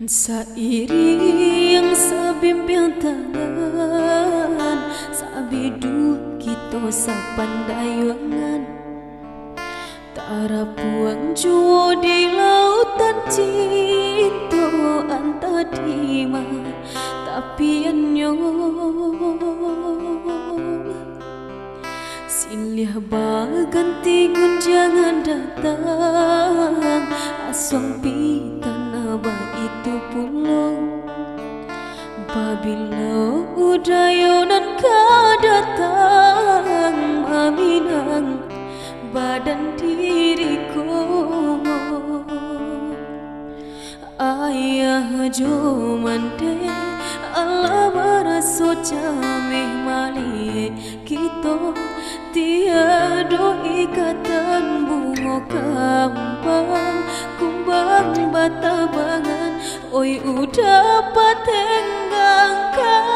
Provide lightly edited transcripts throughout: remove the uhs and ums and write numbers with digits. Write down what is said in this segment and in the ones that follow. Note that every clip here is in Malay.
Sairing sabimpiang tangan, sabidu kita sapandayangan, tarapuang jua di lautan cinta anta dima tapi anyo silih baganti gunjangan datang asong pitana ba itu pulang babila udayonan ka datang maminang badan diriku. Ayah jo mande Allah baraso cameh mali kita tiada ikatan bunga kambang kumbang batabangan oi udah patenggangkan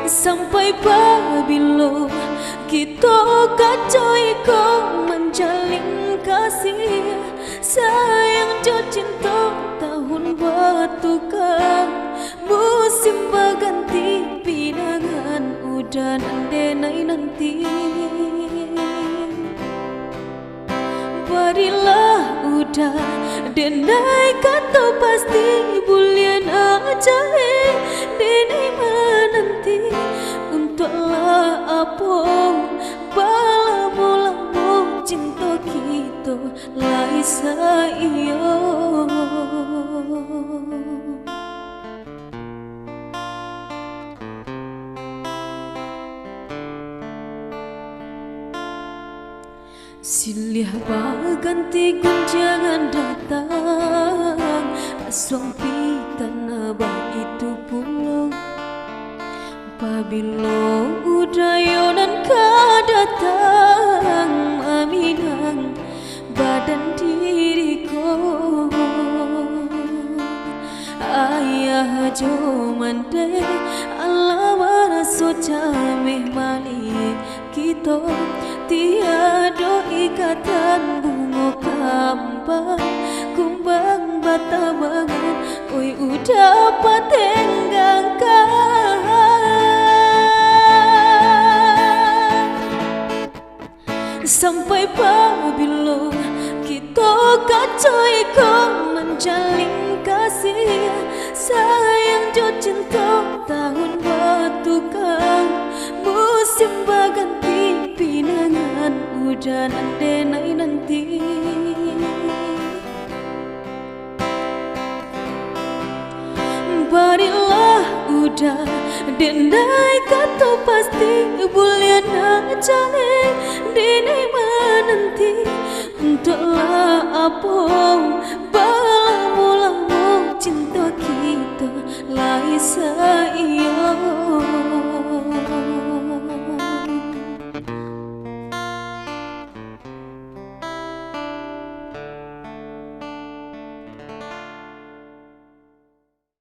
sampai babilo kita kacoi kau menjalin kasih sayang jo cinta tahun bertukar musim berganti pinangan udah nandenai nanti barilah udah denai kata pasti bulian aja denai menanti untuklah apa bala-balamu cinta kita laisa iyo. Silih baganti gunjangan datang asong pitana ba itu pulang babilo udayonan ka datang aminang badan diriku. Ayah jo mande Allah baraso cameh mali kita tiada ikatan bunga kambang kumbang batabangan oi udah patenggangkan sampai babilo kita kacoi kau menjalin kasih sayang jo cinta tahun bertukar musim berganti pinangan udah nandenai nanti barilah udah denai kata pasti bulian aja denai menanti